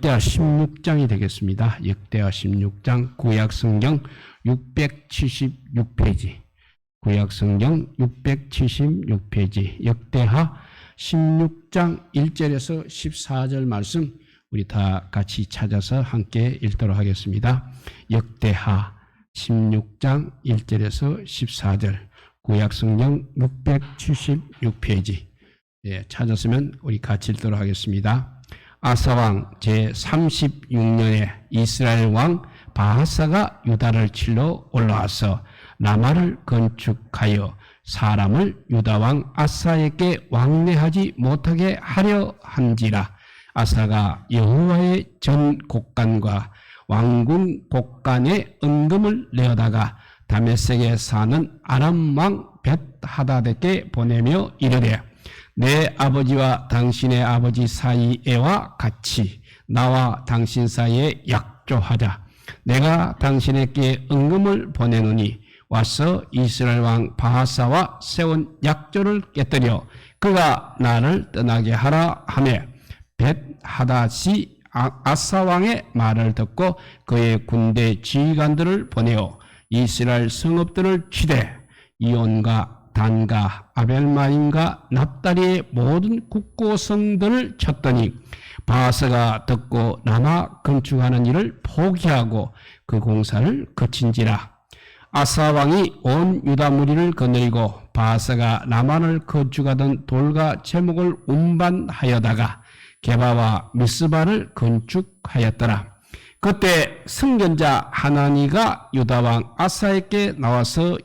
역대하 16장이 되겠습니다. 역대하 16장 구약성경 676페이지 구약성경 676페이지 역대하 16장 1절에서 14절 말씀 우리 다 같이 찾아서 함께 읽도록 하겠습니다. 역대하 16장 1절에서 14절 구약성경 676페이지 찾았으면 우리 같이 읽도록 하겠습니다. 아사왕 제36년에 이스라엘 왕 바하사가 유다를 칠러 올라와서 라마를 건축하여 사람을 유다왕 아사에게 왕래하지 못하게 하려 한지라. 아사가 여호와의 전 곡간과 왕궁 곡간에 은금을 내어다가 다메섹에 사는 아람 왕 벳하닷에게 보내며 이르되 내 아버지와 당신의 아버지 사이에와 같이 나와 당신 사이에 약조하자. 내가 당신에게 은금을 보내노니 와서 이스라엘 왕 바하사와 세운 약조를 깨뜨려 그가 나를 떠나게 하라 하며 벳하닷이 아사 왕의 말을 듣고 그의 군대 지휘관들을 보내어 이스라엘 성읍들을 치되 이온과 단과 아벨마임과 납다리의 모든 국고성들을 쳤더니 바하사가 듣고 라마 건축하는 일을 포기하고 그 공사를 그친지라. 아사 왕이 온 유다 무리를 거느리고 바하사가 라마를 건축하던 돌과 제목을 운반하여다가 게바와 미스바를 건축하였더라. 그때 선견자 하나니가 유다 왕 아사에게 나와서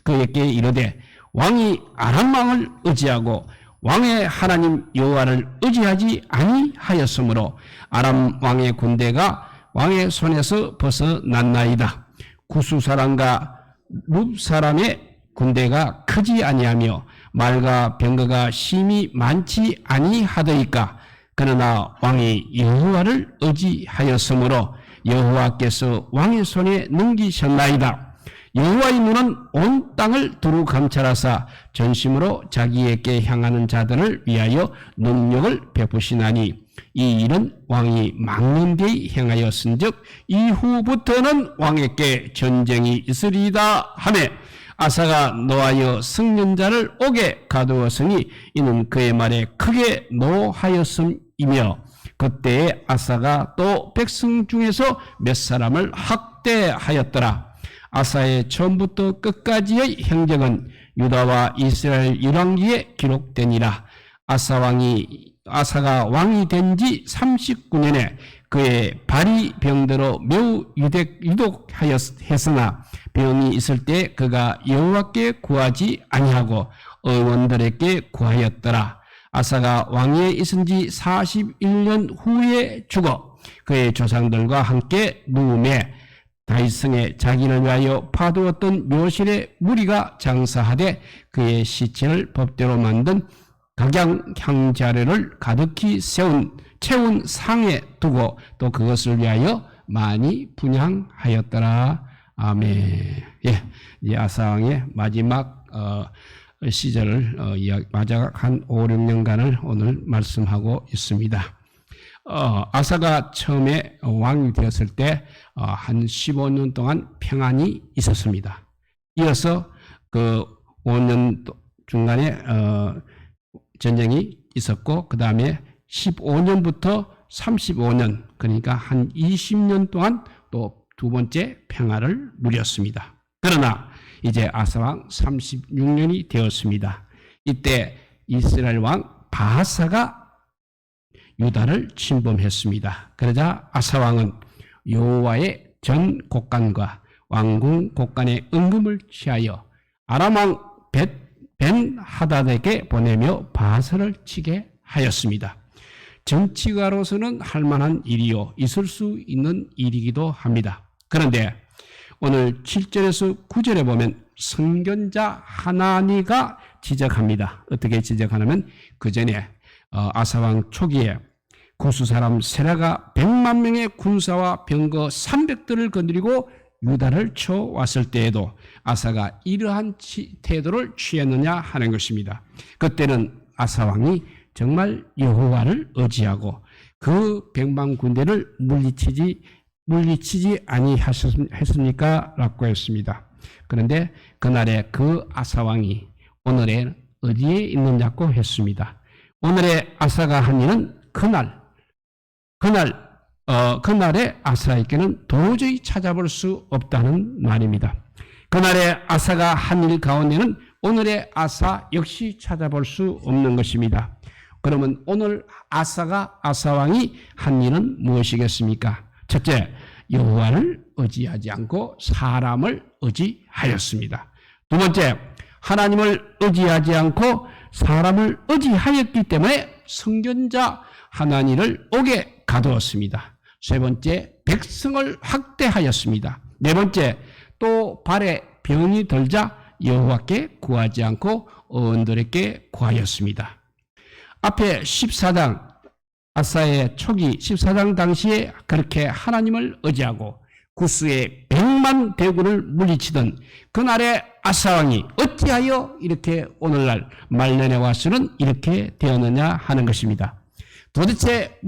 그에게 이르되 왕이 아람 왕을 의지하고 왕의 하나님 여호와를 의지하지 아니하였으므로 아람 왕의 군대가 왕의 손에서 벗어났나이다. 구스 사람과 룹 사람의 군대가 크지 아니하며 말과 병거가 심히 많지 아니하더이까. 그러나 왕이 여호와를 의지하였으므로 여호와께서 왕의 손에 넘기셨나이다. 여호와의 눈은 온 땅을 두루 감찰하사 전심으로 자기에게 향하는 자들을 위하여 능력을 베푸시나니 이 일은 왕이 막는 데에 행하였은즉 이후부터는 왕에게 전쟁이 있으리이다 하며 아사가 노하여 승련자를 옥에 가두었으니 이는 그의 말에 크게 노하였음이며 그때에 아사가 또 백성 중에서 몇 사람을 학대하였더라. 아사의 처음부터 끝까지의 행적은 유다와 이스라엘 열왕기에 기록되니라. 아사가 왕이 된 지 39년에 그의 발이 병들어 매우 유독하였으나 병이 있을 때 그가 여호와께 구하지 아니하고 의원들에게 구하였더라. 아사가 왕위에 있은 지 41년 후에 죽어 그의 조상들과 함께 누움에 다윗성에 자기를 위하여 파두었던 묘실에 무리가 장사하되 그의 시체를 법대로 만든 각양향자료를 가득히 채운 상에 두고 또 그것을 위하여 많이 분향하였더라. 아멘. 이 아사왕의 마지막 시절을 마지막 한 5, 6년간을 오늘 말씀하고 있습니다. 아사가 처음에 왕이 되었을 때 한 15년 동안 평안이 있었습니다. 이어서 그 5년 중간에 전쟁이 있었고 그 다음에 15년부터 35년 그러니까 한 20년 동안 또 두 번째 평화를 누렸습니다. 그러나 이제 아사왕 36년이 되었습니다. 이때 이스라엘 왕 바하사가 유다를 침범했습니다. 그러자 아사왕은 여호와의 전 곡간과 왕궁 곡간의 은금을 취하여 아람 왕 벤하닷에게 보내며 바하사를 치게 하였습니다. 정치가로서는 할 만한 일이요 있을 수 있는 일이기도 합니다. 그런데 오늘 7절에서 9절에 보면 선견자 하나니가 지적합니다. 어떻게 지적하냐면 그 전에 아사왕 초기에 구스 사람 세라가 100만 명의 군사와 병거 300대를 거느리고 유다를 쳐왔을 때에도 아사가 이러한 태도를 취했느냐 하는 것입니다. 그때는 아사왕이 정말 여호와를 의지하고 그 백만 군대를 물리치지 아니하셨습니까? 라고 했습니다. 그런데 그날의 그 아사왕이 오늘의 어디에 있느냐고 했습니다. 오늘의 아사가 한 일은 그날의 아사에게는 도저히 찾아볼 수 없다는 말입니다. 그날의 아사가 한 일 가운데는 오늘의 아사 역시 찾아볼 수 없는 것입니다. 그러면 오늘 아사왕이 한 일은 무엇이겠습니까? 첫째, 여호와를 의지하지 않고 사람을 의지하였습니다. 두 번째, 하나님을 의지하지 않고 사람을 의지하였기 때문에 성견자 하나니를 옥에 가두었습니다. 세 번째, 백성을 학대하였습니다. 네 번째, 또 발에 병이 들자 여호와께 구하지 않고 어원들에게 구하였습니다. 앞에 14장 아사의 초기 14장 당시에 그렇게 하나님을 의지하고 구스의 100만 대군을 물리치던 그날의 아사왕이 어찌하여 이렇게 오늘날 말년에 와서는 이렇게 되었느냐 하는 것입니다. 도대체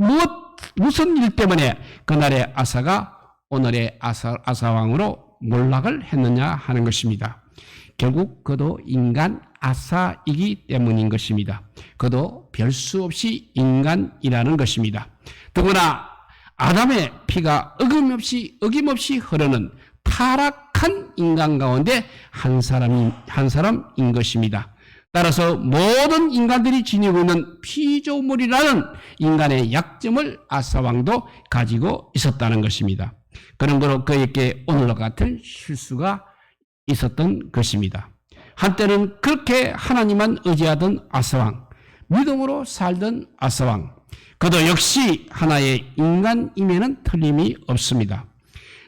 무슨 일 때문에 그날의 아사가 오늘의 아사왕으로 몰락을 했느냐 하는 것입니다. 결국 그도 인간 아사이기 때문인 것입니다. 그도 별 수 없이 인간이라는 것입니다. 더구나 아담의 피가 어김없이 흐르는 타락한 인간 가운데 한 사람인 것입니다. 따라서 모든 인간들이 지니고 있는 피조물이라는 인간의 약점을 아사왕도 가지고 있었다는 것입니다. 그런 거로 그에게 오늘과 같은 실수가 있었던 것입니다. 한때는 그렇게 하나님만 의지하던 아사왕, 믿음으로 살던 아사왕, 그도 역시 하나의 인간임에는 틀림이 없습니다.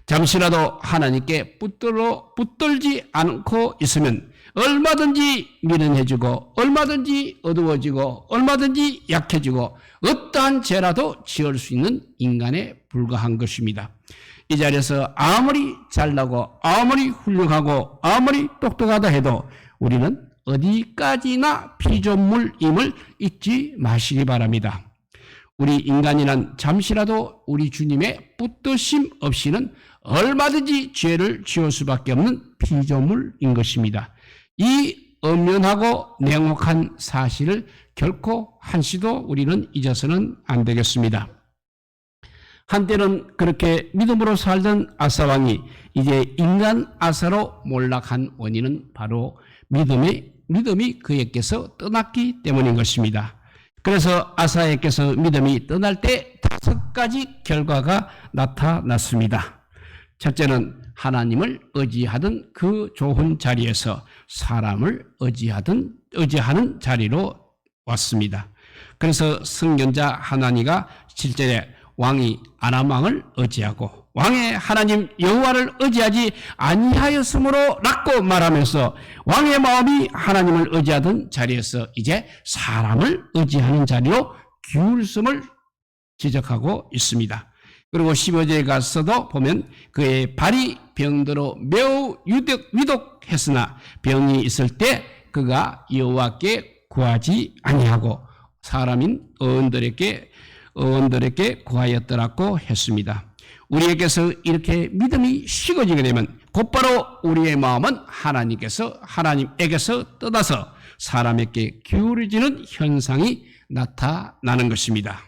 잠시라도 하나님께 붙들지 않고 있으면 얼마든지 미련해지고 얼마든지 어두워지고 얼마든지 약해지고 어떠한 죄라도 지을 수 있는 인간에 불과한 것입니다. 이 자리에서 아무리 잘나고 아무리 훌륭하고 아무리 똑똑하다 해도 우리는 어디까지나 피조물임을 잊지 마시기 바랍니다. 우리 인간이란 잠시라도 우리 주님의 붙드심 없이는 얼마든지 죄를 지을 수밖에 없는 피조물인 것입니다. 이 엄연하고 냉혹한 사실을 결코 한시도 우리는 잊어서는 안 되겠습니다. 한때는 그렇게 믿음으로 살던 아사왕이 이제 인간 아사로 몰락한 원인은 바로 믿음이 그에게서 떠났기 때문인 것입니다. 그래서 아사에게서 믿음이 떠날 때 5가지 결과가 나타났습니다. 첫째는 하나님을 의지하던 그 좋은 자리에서 사람을 의지하는 자리로 왔습니다. 그래서 선견자 하나니가 7절에 왕이 아람왕을 의지하고 왕의 하나님 여호와를 의지하지 아니하였으므로 라고 말하면서 왕의 마음이 하나님을 의지하던 자리에서 이제 사람을 의지하는 자리로 기울음을 지적하고 있습니다. 그리고 15절에 가서도 보면 그의 발이 병들어 매우 위독했으나 병이 있을 때 그가 여호와께 구하지 아니하고 사람인 어원들에게 구하였더라고 했습니다. 우리에게서 이렇게 믿음이 식어지게 되면 곧바로 우리의 마음은 하나님에게서 떠나서 사람에게 기울어지는 현상이 나타나는 것입니다.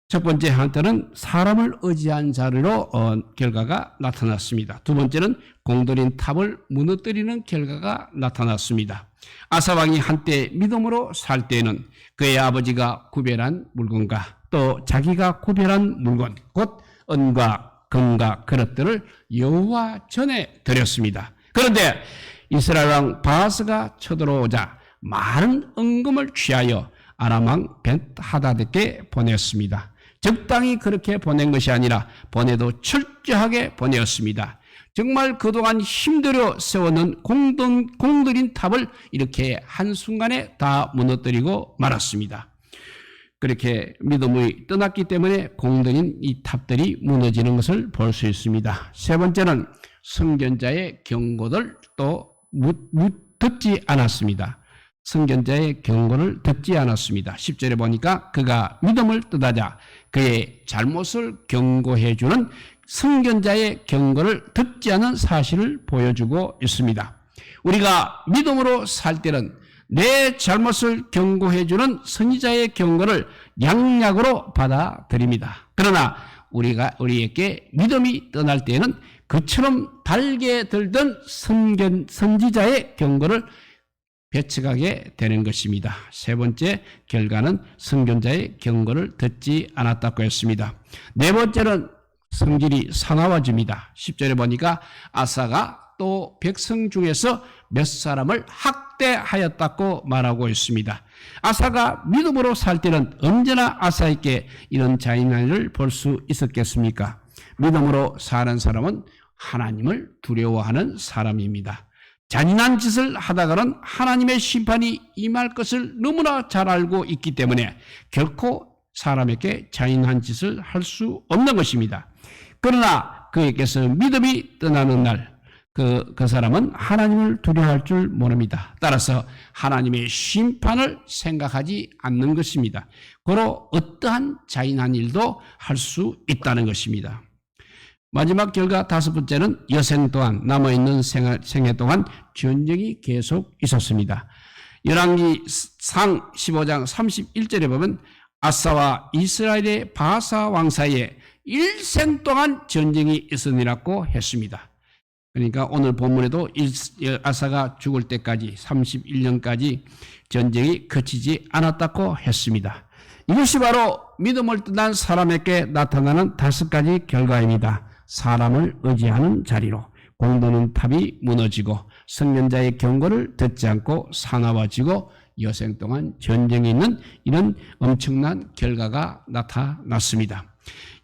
첫 번째 한때는 사람을 의지한 자리로 결과가 나타났습니다. 두 번째는 공들인 탑을 무너뜨리는 결과가 나타났습니다. 아사왕이 한때 믿음으로 살 때에는 그의 아버지가 구별한 물건과 또 자기가 구별한 물건, 곧 은과 금과 그릇들을 여호와 전에 드렸습니다. 그런데 이스라엘 왕 바하스가 쳐들어오자 많은 은금을 취하여 아람 왕 벤하닷에게 보냈습니다. 적당히 그렇게 보낸 것이 아니라 보내도 철저하게 보내었습니다. 정말 그동안 힘들어 세워놓은 공들인 탑을 이렇게 한순간에 다 무너뜨리고 말았습니다. 그렇게 믿음이 떠났기 때문에 공들인 이 탑들이 무너지는 것을 볼 수 있습니다. 세 번째는 선견자의 경고들 또 듣지 않았습니다. 선견자의 경고를 듣지 않았습니다. 10절에 보니까 그가 믿음을 떠나자 그의 잘못을 경고해 주는 선견자의 경고를 듣지 않은 사실을 보여주고 있습니다. 우리가 믿음으로 살 때는 내 잘못을 경고해 주는 선지자의 경고를 양약으로 받아들입니다. 그러나 우리에게 믿음이 떠날 때에는 그처럼 달게 들던 선지자의 경고를 배척하게 되는 것입니다. 세 번째 결과는 선견자의 경고를 듣지 않았다고 했습니다. 네 번째는 성질이 사나워집니다. 10절에 보니까 아사가 또 백성 중에서 몇 사람을 학대하였다고 말하고 있습니다. 아사가 믿음으로 살 때는 언제나 아사에게 이런 잔인함을 볼 수 있었겠습니까? 믿음으로 사는 사람은 하나님을 두려워하는 사람입니다. 잔인한 짓을 하다가는 하나님의 심판이 임할 것을 너무나 잘 알고 있기 때문에 결코 사람에게 잔인한 짓을 할 수 없는 것입니다. 그러나 그에게서 믿음이 떠나는 날 그 사람은 하나님을 두려워할 줄 모릅니다. 따라서 하나님의 심판을 생각하지 않는 것입니다. 고로 어떠한 잔인한 일도 할 수 있다는 것입니다. 마지막 결과 다섯 번째는 여생 동안 남아있는 생애 동안 전쟁이 계속 있었습니다. 열왕기상 15장 31절에 보면 아사와 이스라엘의 바사 왕 사이에 일생 동안 전쟁이 있으니라고 했습니다. 그러니까 오늘 본문에도 아사가 죽을 때까지 31년까지 전쟁이 그치지 않았다고 했습니다. 이것이 바로 믿음을 떠난 사람에게 나타나는 다섯 가지 결과입니다. 사람을 의지하는 자리로 공도는 탑이 무너지고 선견자의 경고를 듣지 않고 사나워지고 여생 동안 전쟁이 있는 이런 엄청난 결과가 나타났습니다.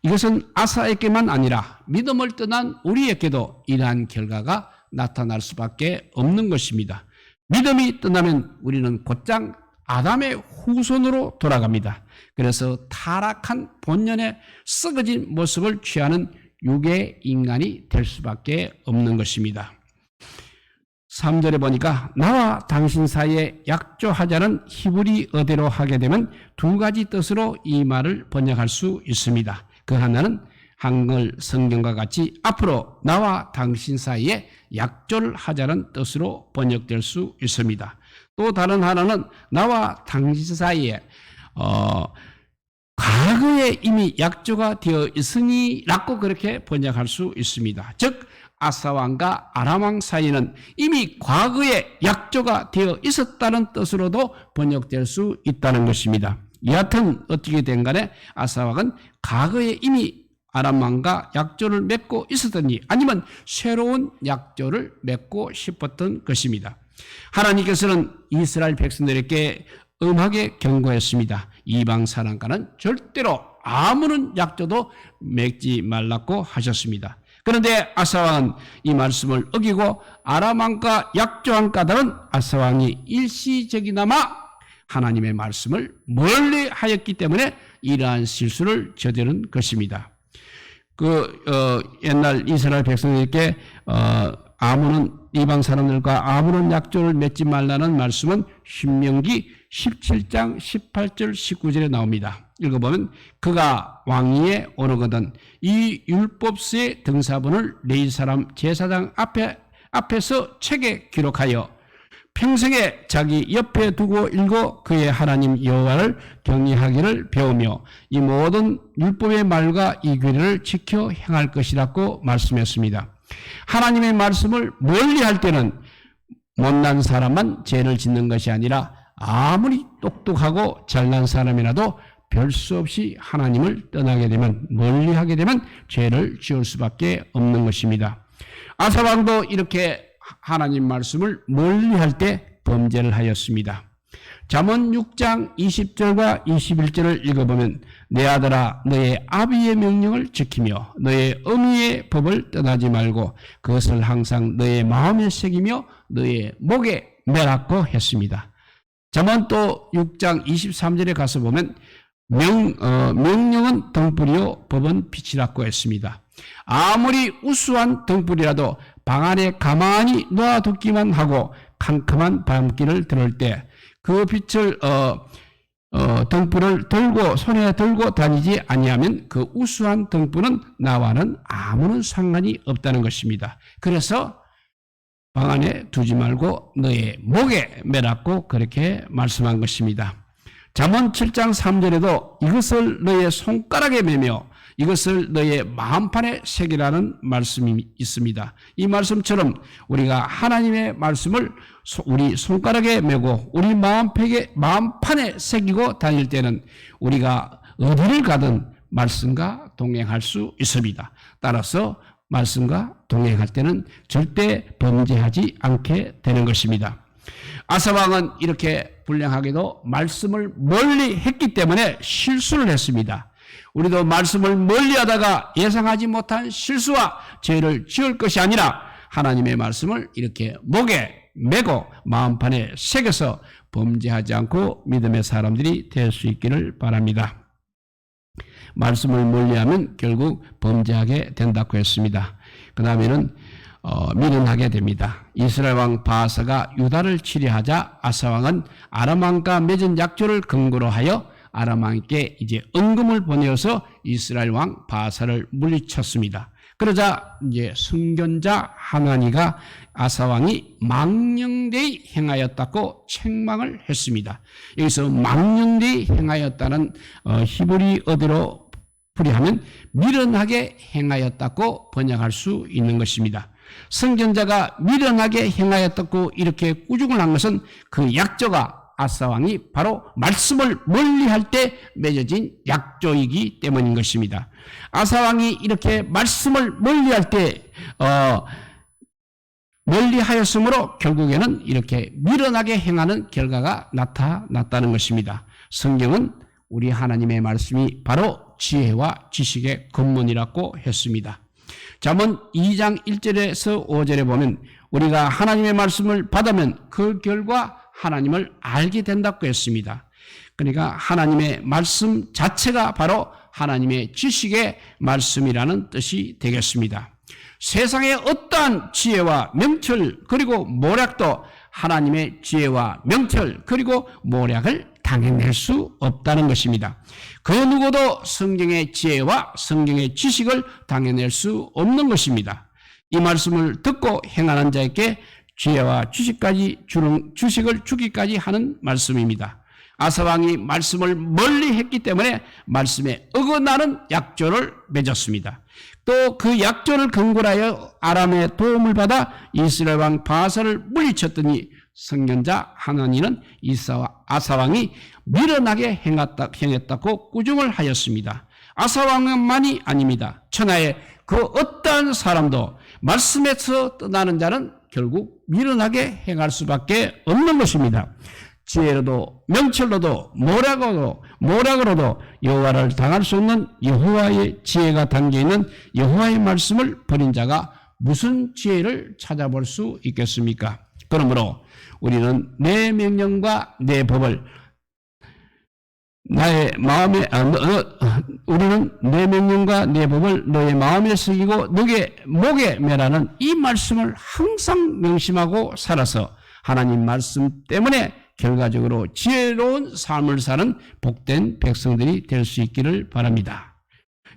이것은 아사에게만 아니라 믿음을 떠난 우리에게도 이러한 결과가 나타날 수밖에 없는 것입니다. 믿음이 떠나면 우리는 곧장 아담의 후손으로 돌아갑니다. 그래서 타락한 본연의 썩어진 모습을 취하는 육의 인간이 될 수밖에 없는 것입니다. 3절에 보니까 나와 당신 사이에 약조하자는 히브리어대로 하게 되면 두 가지 뜻으로 이 말을 번역할 수 있습니다. 그 하나는 한글 성경과 같이 앞으로 나와 당신 사이에 약조를 하자는 뜻으로 번역될 수 있습니다. 또 다른 하나는 나와 당신 사이에 과거에 이미 약조가 되어 있으니라고 그렇게 번역할 수 있습니다. 즉 아사왕과 아람왕 사이는 이미 과거에 약조가 되어 있었다는 뜻으로도 번역될 수 있다는 것입니다. 여하튼 어떻게 된 간에 아사왕은 과거에 이미 아람왕과 약조를 맺고 있었더니 아니면 새로운 약조를 맺고 싶었던 것입니다. 하나님께서는 이스라엘 백성들에게 엄하게 경고했습니다. 이방 사람과는 절대로 아무런 약조도 맺지 말라고 하셨습니다. 그런데 아사왕은 이 말씀을 어기고 아람왕과 약조한 까닭은 아사왕이 일시적이나마 하나님의 말씀을 멀리하였기 때문에 이러한 실수를 저지른 것입니다. 옛날 이스라엘 백성들에게 아무런 이방 사람들과 아무런 약조를 맺지 말라는 말씀은 신명기 17장 18절 19절에 나옵니다. 읽어보면 그가 왕위에 오르거든 이 율법서의 등사본을 레위 사람 제사장 앞에서 책에 기록하여 평생에 자기 옆에 두고 읽어 그의 하나님 여호와를 경외하기를 배우며 이 모든 율법의 말과 이 규례를 지켜 행할 것이라고 말씀했습니다. 하나님의 말씀을 멀리할 때는 못난 사람만 죄를 짓는 것이 아니라 아무리 똑똑하고 잘난 사람이라도 별 수 없이 하나님을 떠나게 되면 멀리하게 되면 죄를 지을 수밖에 없는 것입니다. 아사왕도 이렇게 하나님 말씀을 멀리할 때 범죄를 하였습니다. 잠언 6장 20절과 21절을 읽어보면 내 아들아 너의 아비의 명령을 지키며 너의 어미의 법을 떠나지 말고 그것을 항상 너의 마음에 새기며 너의 목에 매라고 했습니다. 잠언 또 6장 23절에 가서 보면 명령은 등불이요 법은 빛이라고 했습니다. 아무리 우수한 등불이라도 방 안에 가만히 놓아두기만 하고 캄캄한 밤길을 들을 때 그 빛을 등불을 들고 손에 들고 다니지 아니하면 그 우수한 등불은 나와는 아무런 상관이 없다는 것입니다. 그래서 방 안에 두지 말고 너의 목에 매라고 그렇게 말씀한 것입니다. 잠언 7장 3절에도 이것을 너의 손가락에 매며 이것을 너의 마음판에 새기라는 말씀이 있습니다. 이 말씀처럼 우리가 하나님의 말씀을 우리 손가락에 메고 우리 마음판에 새기고 다닐 때는 우리가 어디를 가든 말씀과 동행할 수 있습니다. 따라서 말씀과 동행할 때는 절대 범죄하지 않게 되는 것입니다. 아사왕은 이렇게 불량하게도 말씀을 멀리 했기 때문에 실수를 했습니다. 우리도 말씀을 멀리하다가 예상하지 못한 실수와 죄를 지을 것이 아니라 하나님의 말씀을 이렇게 목에 메고 마음판에 새겨서 범죄하지 않고 믿음의 사람들이 될 수 있기를 바랍니다. 말씀을 멀리하면 결국 범죄하게 된다고 했습니다. 그 다음에는 미련하게 됩니다. 이스라엘 왕 바하사가 유다를 치려하자 아사 왕은 아람 왕과 맺은 약조를 근거로 하여 아람 왕께 이제 은금을 보내어서 이스라엘 왕 바하사를 물리쳤습니다. 그러자 이제 선견자 하나니가 아사 왕이 망령되이 행하였다고 책망을 했습니다. 여기서 망령되이 행하였다는 히브리어대로 풀이하면 미련하게 행하였다고 번역할 수 있는 것입니다. 선견자가 미련하게 행하였다고 이렇게 꾸중을 한 것은 그 약조가 아사 왕이 바로 말씀을 멀리할 때 맺어진 약조이기 때문인 것입니다. 아사 왕이 이렇게 말씀을 멀리할 때 멀리하였으므로 결국에는 이렇게 미련하게 행하는 결과가 나타났다는 것입니다. 성경은 우리 하나님의 말씀이 바로 지혜와 지식의 근본이라고 했습니다. 잠언 2장 1절에서 5절에 보면 우리가 하나님의 말씀을 받으면 그 결과 하나님을 알게 된다고 했습니다. 그러니까 하나님의 말씀 자체가 바로 하나님의 지식의 말씀이라는 뜻이 되겠습니다. 세상의 어떠한 지혜와 명철 그리고 모략도 하나님의 지혜와 명철 그리고 모략을 당해낼 수 없다는 것입니다. 그 누구도 성경의 지혜와 성경의 지식을 당해낼 수 없는 것입니다. 이 말씀을 듣고 행하는 자에게 지혜와 주식을 주기까지 하는 말씀입니다. 아사왕이 말씀을 멀리 했기 때문에 말씀에 어긋나는 약조를 맺었습니다. 또 그 약조를 근거로 하여 아람의 도움을 받아 이스라엘 왕 바하사를 물리쳤더니 선견자 하나니는 아사왕이 미련하게 행했다고 꾸중을 하였습니다. 아사왕만이 아닙니다. 천하의 그 어떠한 사람도 말씀에서 떠나는 자는 결국 미련하게 행할 수밖에 없는 것입니다. 지혜로도 명철로도 모략으로도 여호와를 당할 수 없는 여호와의 지혜가 담겨있는 여호와의 말씀을 버린 자가 무슨 지혜를 찾아볼 수 있겠습니까? 그러므로 우리는 내 명령과 내 법을 우리는 내 명령과 내 법을 너의 마음에 새기고 너의 목에 매라는 이 말씀을 항상 명심하고 살아서 하나님 말씀 때문에 결과적으로 지혜로운 삶을 사는 복된 백성들이 될 수 있기를 바랍니다.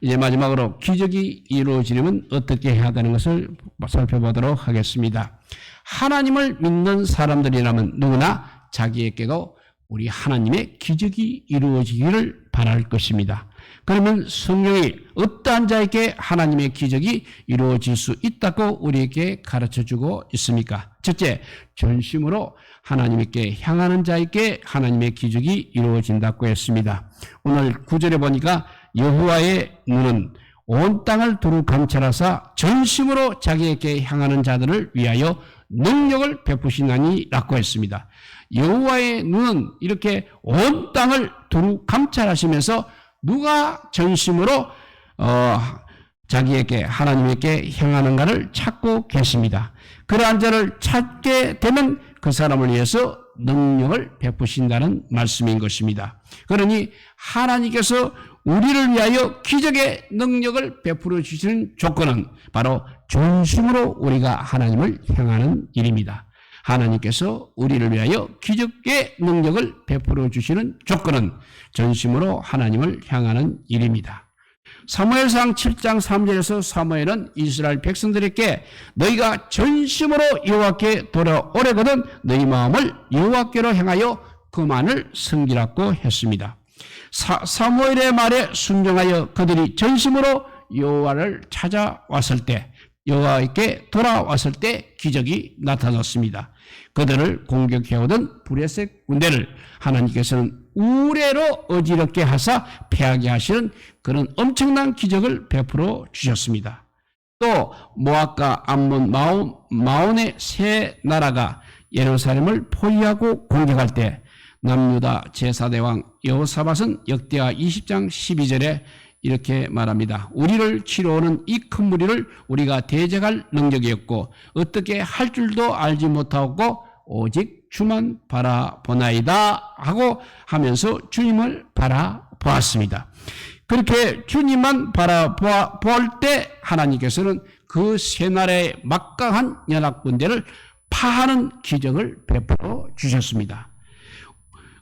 이제 마지막으로 기적이 이루어지려면 어떻게 해야 하는 것을 살펴보도록 하겠습니다. 하나님을 믿는 사람들이라면 누구나 자기에게도 우리 하나님의 기적이 이루어지기를 바랄 것입니다. 그러면 성령이 어떠한 자에게 하나님의 기적이 이루어질 수 있다고 우리에게 가르쳐주고 있습니까? 첫째, 전심으로 하나님께 향하는 자에게 하나님의 기적이 이루어진다고 했습니다. 오늘 9절에 보니까 여호와의 눈은 온 땅을 두루 감찰하사 전심으로 자기에게 향하는 자들을 위하여 능력을 베푸시나니 라고 했습니다. 여호와의 눈은 이렇게 온 땅을 두루 감찰하시면서 누가 전심으로 자기에게 하나님에게 향하는가를 찾고 계십니다. 그러한 자를 찾게 되면 그 사람을 위해서 능력을 베푸신다는 말씀인 것입니다. 그러니 하나님께서 우리를 위하여 기적의 능력을 베풀어 주시는 조건은 바로 전심으로 우리가 하나님을 향하는 일입니다. 하나님께서 우리를 위하여 기적의 능력을 베풀어 주시는 조건은 전심으로 하나님을 향하는 일입니다. 사무엘상 7장 3절에서 사무엘은 이스라엘 백성들에게 너희가 전심으로 여호와께 돌아오려거든 너희 마음을 여호와께로 향하여 그만을 섬기라고 했습니다. 사무엘의 말에 순종하여 그들이 전심으로 여호와를 찾아왔을 때, 여호와께 돌아왔을 때 기적이 나타났습니다. 그들을 공격해오던 브레셋 군대를 하나님께서는 우레로 어지럽게 하사 패하게 하시는 그런 엄청난 기적을 베풀어 주셨습니다. 또 모압과 암몬, 마온의 세 나라가 예루살렘을 포위하고 공격할 때 남유다 제4대 왕 여호사밧은 역대하 20장 12절에 이렇게 말합니다. 우리를 치러오는 이 큰 무리를 우리가 대적할 능력이 없고 어떻게 할 줄도 알지 못하고 오직 주만 바라보나이다 하고 하면서 주님을 바라보았습니다. 그렇게 주님만 바라볼 때 하나님께서는 그 세 나라의 막강한 연합군대를 파하는 기적을 베풀어 주셨습니다.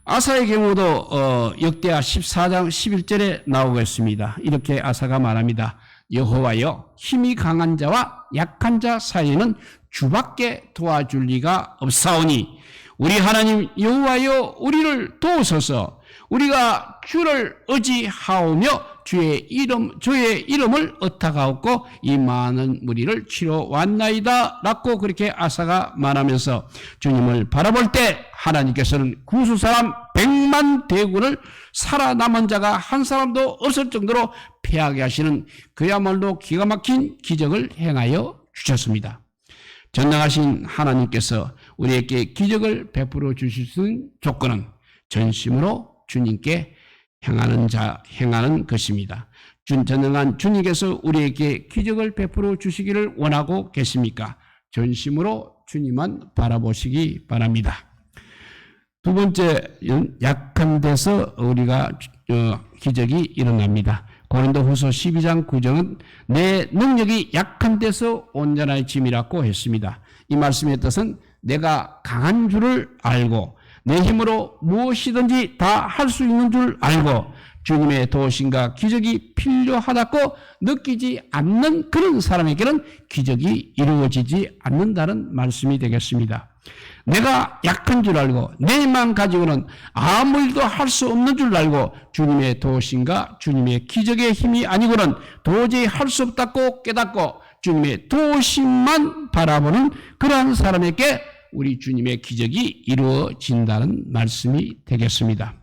아사의 경우도 역대하 14장 11절에 나오고 있습니다. 이렇게 아사가 말합니다. 여호와여, 힘이 강한 자와 약한 자 사이에는 주밖에 도와줄 리가 없사오니 우리 하나님 여호와여, 우리를 도우소서. 우리가 주를 의지하오며 주의 이름을 의탁하옵고 이 많은 무리를 치러 왔나이다 라고 그렇게 아사가 말하면서 주님을 바라볼 때 하나님께서는 구수 사람 100만 대군을 살아남은 자가 한 사람도 없을 정도로 패하게 하시는 그야말로 기가 막힌 기적을 행하여 주셨습니다. 전능하신 하나님께서 우리에게 기적을 베풀어 주실 수 있는 조건은 전심으로 주님께 행하는 것입니다. 전능한 주님께서 우리에게 기적을 베풀어 주시기를 원하고 계십니까? 전심으로 주님만 바라보시기 바랍니다. 두 번째는 약한 데서 우리가 기적이 일어납니다. 고린도후서 12장 9절은 내 능력이 약한 데서 온전해짐이라고 했습니다. 이 말씀의 뜻은 내가 강한 줄을 알고 내 힘으로 무엇이든지 다 할 수 있는 줄 알고 주님의 도우심과 기적이 필요하다고 느끼지 않는 그런 사람에게는 기적이 이루어지지 않는다는 말씀이 되겠습니다. 내가 약한 줄 알고 내 힘만 가지고는 아무 일도 할 수 없는 줄 알고 주님의 도우심과 주님의 기적의 힘이 아니고는 도저히 할 수 없다고 깨닫고 주님의 도우심만 바라보는 그러한 사람에게 우리 주님의 기적이 이루어진다는 말씀이 되겠습니다.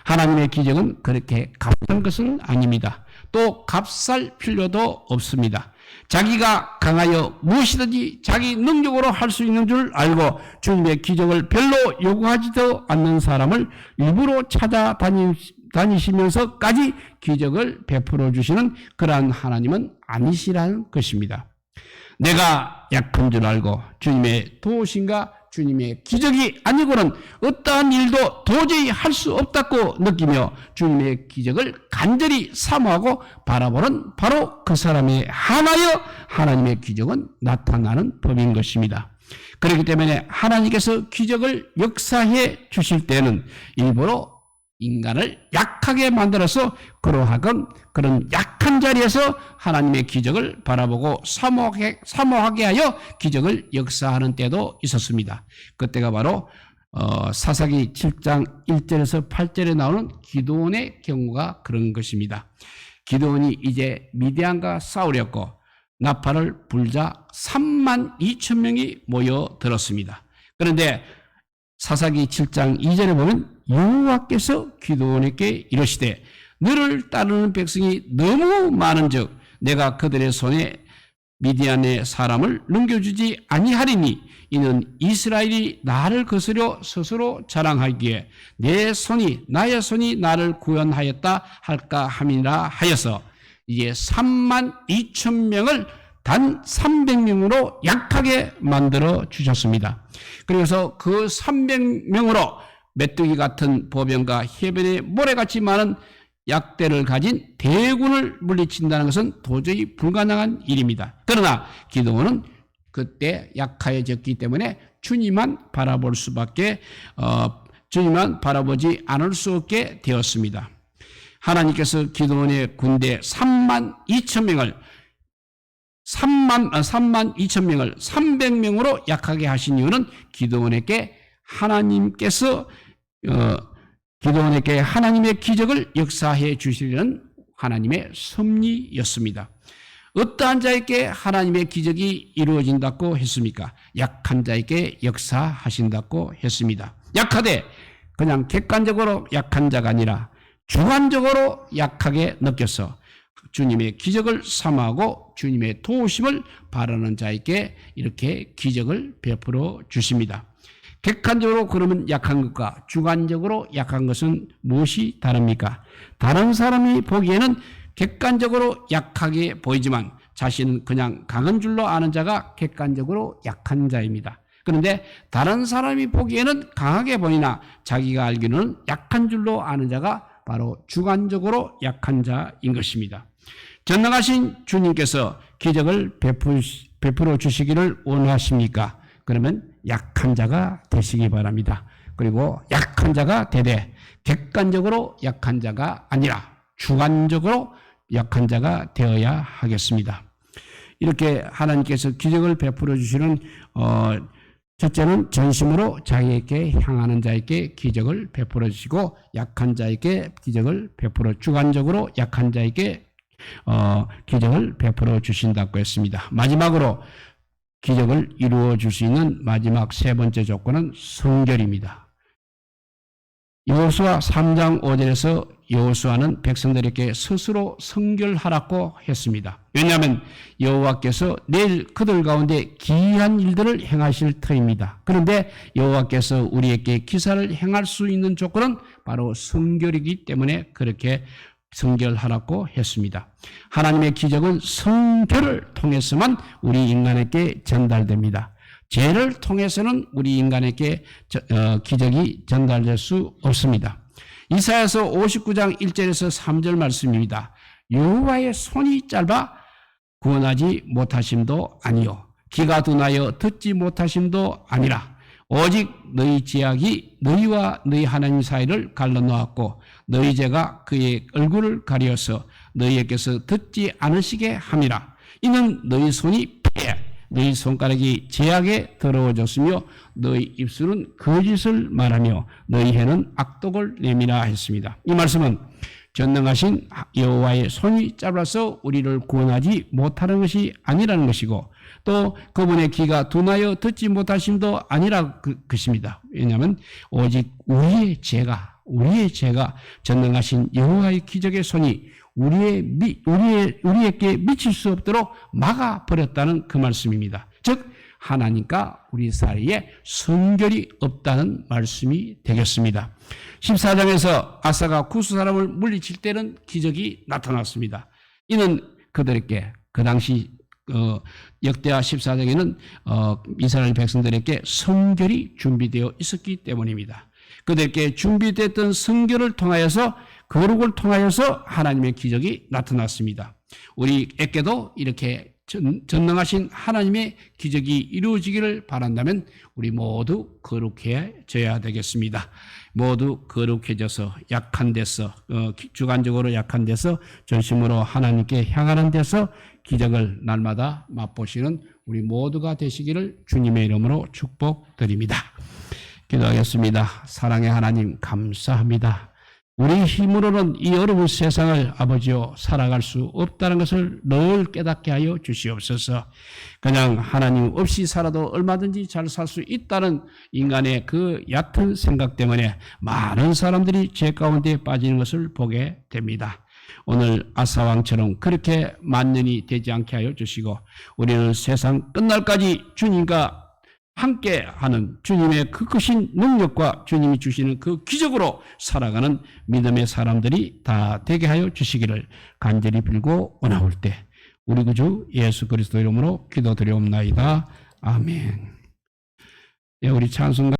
하나님의 기적은 그렇게 값싼 것은 아닙니다. 또 값살 필요도 없습니다. 자기가 강하여 무엇이든지 자기 능력으로 할 수 있는 줄 알고 주님의 기적을 별로 요구하지도 않는 사람을 일부러 찾아다니시면서까지 기적을 베풀어 주시는 그러한 하나님은 아니시라는 것입니다. 내가 약한 줄 알고 주님의 도우심과 주님의 기적이 아니고는 어떠한 일도 도저히 할 수 없다고 느끼며 주님의 기적을 간절히 사모하고 바라보는 바로 그 사람에 한하여 하나님의 기적은 나타나는 법인 것입니다. 그렇기 때문에 하나님께서 기적을 역사해 주실 때는 일부러 인간을 약하게 만들어서 그러하건 그런 약한 자리에서 하나님의 기적을 바라보고 사모하게 하여 기적을 역사하는 때도 있었습니다. 그때가 바로 사사기 7장 1절에서 8절에 나오는 기드온의 경우가 그런 것입니다. 기드온이 이제 미디안과 싸우려고 나팔을 불자 3만 2천 명이 모여들었습니다. 그런데 사사기 7장 2절에 보면 여호와께서 기드온에게 이르시되 너를 따르는 백성이 너무 많은즉 내가 그들의 손에 미디안의 사람을 넘겨주지 아니하리니 이는 이스라엘이 나를 거스려 스스로 자랑하기에 나의 손이 나를 구원하였다 할까 함이라 하여서 이제 3만 2천 명을 단 300명으로 약하게 만들어 주셨습니다. 그래서 그 300명으로 메뚜기 같은 보병과 해변의 모래같이 많은 약대를 가진 대군을 물리친다는 것은 도저히 불가능한 일입니다. 그러나 기드온은 그때 약하여졌기 때문에 주님만 바라볼 수밖에 주님만 바라보지 않을 수 없게 되었습니다. 하나님께서 기드온의 군대 3만 2천 명을 300명으로 약하게 하신 이유는 기드온에게 하나님의 기적을 역사해 주시려는 하나님의 섭리였습니다. 어떠한 자에게 하나님의 기적이 이루어진다고 했습니까? 약한 자에게 역사하신다고 했습니다. 약하되 그냥 객관적으로 약한 자가 아니라 주관적으로 약하게 느껴서 주님의 기적을 삼하고 주님의 도우심을 바라는 자에게 이렇게 기적을 베풀어 주십니다. 객관적으로 그러면 약한 것과 주관적으로 약한 것은 무엇이 다릅니까? 다른 사람이 보기에는 객관적으로 약하게 보이지만 자신은 그냥 강한 줄로 아는 자가 객관적으로 약한 자입니다. 그런데 다른 사람이 보기에는 강하게 보이나 자기가 알기로는 약한 줄로 아는 자가 바로 주관적으로 약한 자인 것입니다. 전능하신 주님께서 기적을 베풀어 주시기를 원하십니까? 그러면 약한 자가 되시기 바랍니다. 그리고 약한 자가 되되 객관적으로 약한 자가 아니라 주관적으로 약한 자가 되어야 하겠습니다. 이렇게 하나님께서 기적을 베풀어 주시는 첫째는 전심으로 자기에게 향하는 자에게 기적을 베풀어 주시고 약한 자에게 기적을 베풀어 주관적으로 약한 자에게 기적을 베풀어 주신다고 했습니다. 마지막으로 기적을 이루어 줄 수 있는 마지막 세 번째 조건은 성결입니다. 여호수아 3장 5절에서 여호수아는 백성들에게 스스로 성결하라고 했습니다. 왜냐하면 여호와께서 내일 그들 가운데 기이한 일들을 행하실 터입니다. 그런데 여호와께서 우리에게 기사를 행할 수 있는 조건은 바로 성결이기 때문에 그렇게 성결하라고 했습니다. 하나님의 기적은 성결을 통해서만 우리 인간에게 전달됩니다. 죄를 통해서는 우리 인간에게 기적이 전달될 수 없습니다. 이사야서 59장 1절에서 3절 말씀입니다. 여호와의 손이 짧아 구원하지 못하심도 아니요 귀가 둔하여 듣지 못하심도 아니라 오직 너희 죄악이 너희와 너희 하나님 사이를 갈라놓았고 너희 죄가 그의 얼굴을 가려서 너희에게서 듣지 않으시게 함이라. 이는 너희 손이 피해 너희 손가락이 죄악에 더러워졌으며 너희 입술은 거짓을 말하며 너희 혀는 악독을 내미라 했습니다. 이 말씀은 전능하신 여호와의 손이 짧아서 우리를 구원하지 못하는 것이 아니라는 것이고 또 그분의 귀가 둔하여 듣지 못하심도 아니라 것입니다. 왜냐하면 오직 우리의 죄가 전능하신 여호와의 기적의 손이 우리에게 미칠 수 없도록 막아버렸다는 그 말씀입니다. 즉 하나님과 우리 사이에 성결이 없다는 말씀이 되겠습니다. 14장에서 아사가 구스 사람을 물리칠 때는 기적이 나타났습니다. 이는 그들에게 그 당시 역대하 14장에는 이스라엘 백성들에게 성결이 준비되어 있었기 때문입니다. 그들에게 준비됐던 성결을 통하여서 거룩을 통하여서 하나님의 기적이 나타났습니다. 우리에게도 이렇게 전능하신 하나님의 기적이 이루어지기를 바란다면 우리 모두 거룩해져야 되겠습니다. 모두 거룩해져서 약한 데서 주관적으로 약한 데서 전심으로 하나님께 향하는 데서 기적을 날마다 맛보시는 우리 모두가 되시기를 주님의 이름으로 축복드립니다. 기도하겠습니다. 사랑의 하나님 감사합니다. 우리 힘으로는 이 어려운 세상을 아버지여 살아갈 수 없다는 것을 늘 깨닫게 하여 주시옵소서. 그냥 하나님 없이 살아도 얼마든지 잘 살 수 있다는 인간의 그 얕은 생각 때문에 많은 사람들이 죄 가운데 빠지는 것을 보게 됩니다. 오늘 아사왕처럼 그렇게 만년이 되지 않게 하여 주시고 우리는 세상 끝날까지 주님과 함께하는 주님의 그 크신 능력과 주님이 주시는 그 기적으로 살아가는 믿음의 사람들이 다 되게 하여 주시기를 간절히 빌고 원하올 때 우리 구주 예수 그리스도 이름으로 기도드리옵나이다. 아멘. 우리 찬송가